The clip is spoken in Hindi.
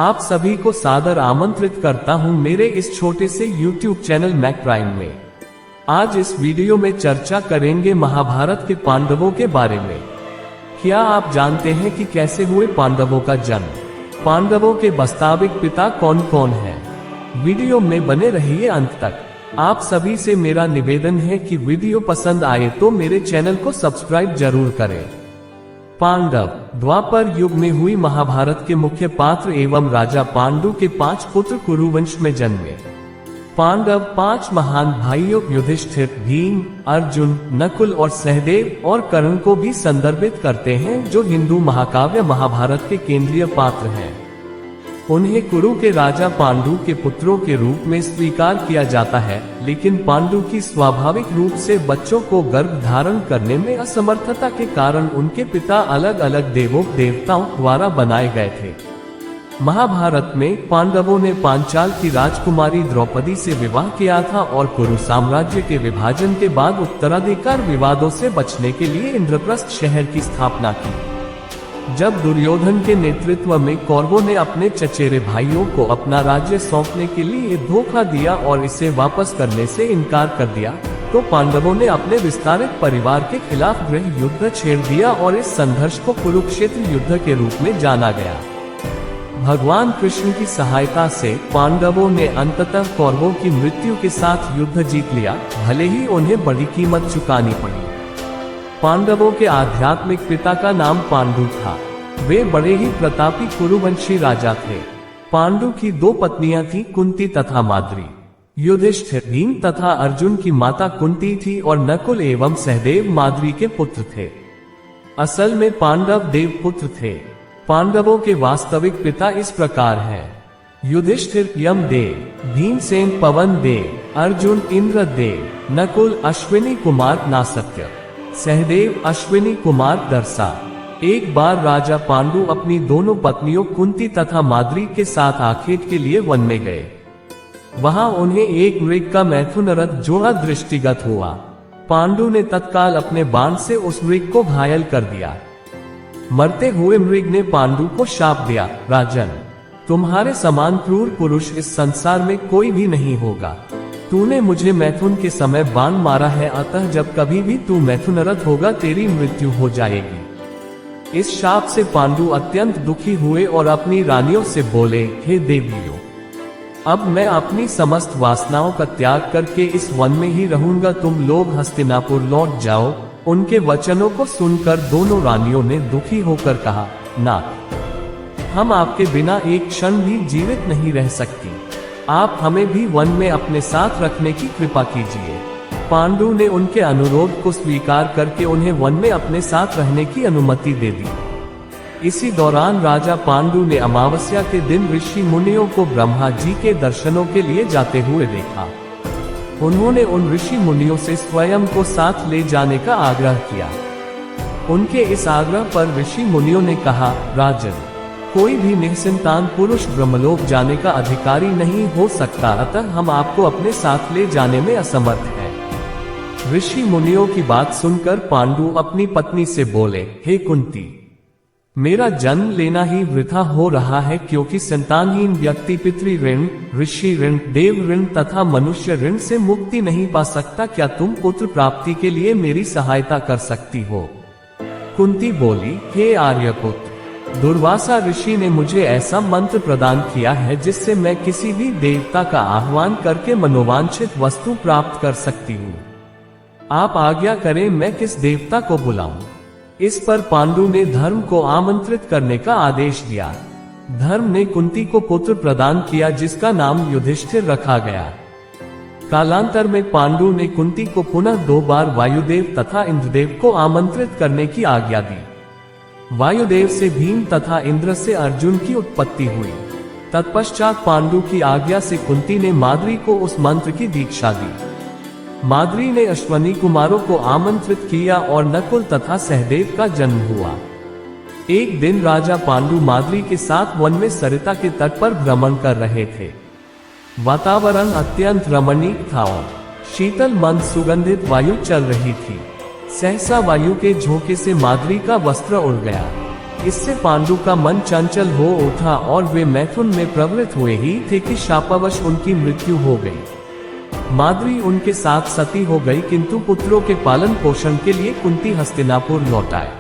आप सभी को सादर आमंत्रित करता हूं मेरे इस छोटे से YouTube चैनल मैक प्राइम में। आज इस वीडियो में चर्चा करेंगे महाभारत के पांडवों के बारे में। क्या आप जानते हैं कि कैसे हुए पांडवों का जन्म? पांडवों के वास्तविक पिता कौन कौन हैं? वीडियो में बने रहिए अंत तक। आप सभी से मेरा निवेदन है कि वीडियो पसंद आए तो मेरे चैनल को सब्सक्राइब जरूर करें। पांडव द्वापर युग में हुई महाभारत के मुख्य पात्र एवं राजा पांडु के 5 पुत्र कुरुवंश में जन्मे। पांडव 5 महान भाइयों युधिष्ठिर, भीम, अर्जुन, नकुल और सहदेव और कर्ण को भी संदर्भित करते हैं, जो हिंदू महाकाव्य महाभारत के केंद्रीय पात्र हैं। उन्हें कुरु के राजा पांडु के पुत्रों के रूप में स्वीकार किया जाता है, लेकिन पांडु की स्वाभाविक रूप से बच्चों को गर्भ धारण करने में असमर्थता के कारण उनके पिता अलग अलग देवताओं द्वारा बनाए गए थे। महाभारत में पांडवों ने पांचाल की राजकुमारी द्रौपदी से विवाह किया था और कुरु साम्राज्य के विभाजन के बाद उत्तराधिकार विवादों से बचने के लिए इंद्रप्रस्थ शहर की स्थापना की। जब दुर्योधन के नेतृत्व में कौरवों ने अपने चचेरे भाइयों को अपना राज्य सौंपने के लिए धोखा दिया और इसे वापस करने से इनकार कर दिया, तो पांडवों ने अपने विस्तारित परिवार के खिलाफ गृह युद्ध छेड़ दिया और इस संघर्ष को कुरुक्षेत्र युद्ध के रूप में जाना गया। भगवान कृष्ण की सहायता से पांडवों ने अंततः कौरवों की मृत्यु के साथ युद्ध जीत लिया, भले ही उन्हें बड़ी कीमत चुकानी पड़ी। पांडवों के आध्यात्मिक पिता का नाम पांडु था। वे बड़े ही प्रतापी कुरुवंशी राजा थे। पांडु की 2 पत्नियां थीं, कुंती तथा माद्री। युधिष्ठिर, भीम तथा अर्जुन की माता कुंती थी और नकुल एवं सहदेव माद्री के पुत्र थे। असल में पांडव देव पुत्र थे। पांडवों के वास्तविक पिता इस प्रकार हैं: युधिष्ठिर यमदेव, भीमसेन पवन देव, अर्जुन इंद्रदेव, नकुल अश्विनी कुमार नासत्य, सहदेव अश्विनी कुमार दरसा। एक बार राजा पांडु अपनी दोनों पत्नियों कुंती तथा माद्री के साथ आखेट के लिए वन में गए। वहां उन्हें एक मृग का मैथुनरथ जोड़ा दृष्टिगत हुआ। पांडु ने तत्काल अपने बाण से उस मृग को घायल कर दिया। मरते हुए मृग ने पांडु को शाप दिया, राजन, तुम्हारे समान क्रूर पुरुष इस संसार में कोई भी नहीं होगा। तूने मुझे मैथुन के समय बाण मारा है, अतः जब कभी भी तू मैथुनरथ होगा तेरी मृत्यु हो जाएगी। इस शाप से पांडु अत्यंत दुखी हुए और अपनी रानियों से बोले, हे देवियों, अब मैं अपनी समस्त वासनाओं का त्याग करके इस वन में ही रहूंगा, तुम लोग हस्तिनापुर लौट जाओ। उनके वचनों को सुनकर दोनों रानियों ने दुखी होकर कहा, नाथ, हम आपके बिना एक क्षण भी जीवित नहीं रह सकती। आप हमें भी वन में अपने साथ रखने की कृपा कीजिए। पांडु ने उनके अनुरोध को स्वीकार करके उन्हें वन में अपने साथ रहने की अनुमति दे दी। इसी दौरान राजा पांडु ने अमावस्या के दिन ऋषि मुनियों को ब्रह्मा जी के दर्शनों के लिए जाते हुए देखा। उन्होंने उन ऋषि मुनियों से स्वयं को साथ ले जाने का आग्रह किया। उनके इस आग्रह पर ऋषि मुनियों ने कहा, राजन, कोई भी निसंतान पुरुष ब्रह्मलोक जाने का अधिकारी नहीं हो सकता, अतः हम आपको अपने साथ ले जाने में असमर्थ हैं। ऋषि मुनियों की बात सुनकर पांडु अपनी पत्नी से बोले, हे कुंती, मेरा जन्म लेना ही वृथा हो रहा है, क्योंकि संतानहीन व्यक्ति पितृ ऋण, ऋषि ऋण, देव ऋण तथा मनुष्य ऋण से मुक्ति नहीं पा सकता। क्या तुम पुत्र प्राप्ति के लिए मेरी सहायता कर सकती हो? कुंती बोली, हे आर्यपुत्र, दुर्वासा ऋषि ने मुझे ऐसा मंत्र प्रदान किया है जिससे मैं किसी भी देवता का आह्वान करके मनोवांछित वस्तु प्राप्त कर सकती हूँ। आप आज्ञा करें, मैं किस देवता को बुलाऊं? इस पर पांडु ने धर्म को आमंत्रित करने का आदेश दिया। धर्म ने कुंती को पुत्र प्रदान किया, जिसका नाम युधिष्ठिर रखा गया। कालांतर में पांडु ने कुंती को पुनः 2 बार वायुदेव तथा इंद्रदेव को आमंत्रित करने की आज्ञा दी। वायुदेव से भीम तथा इंद्र से अर्जुन की उत्पत्ति हुई। तत्पश्चात पांडु की आज्ञा से कुंती ने माद्री को उस मंत्र की दीक्षा दी। माद्री ने अश्विनी कुमारों को आमंत्रित किया और नकुल तथा सहदेव का जन्म हुआ। एक दिन राजा पांडु माद्री के साथ वन में सरिता के तट पर भ्रमण कर रहे थे। वातावरण अत्यंत रमणीक था और शीतल मंद सुगंधित वायु चल रही थी। सहसा वायु के झोंके से माद्री का वस्त्र उड़ गया। इससे पांडु का मन चंचल हो उठा और वे मैथुन में प्रवृत्त हुए ही थे कि शापवश उनकी मृत्यु हो गई। माद्री उनके साथ सती हो गई, किंतु पुत्रों के पालन पोषण के लिए कुंती हस्तिनापुर लौट आए।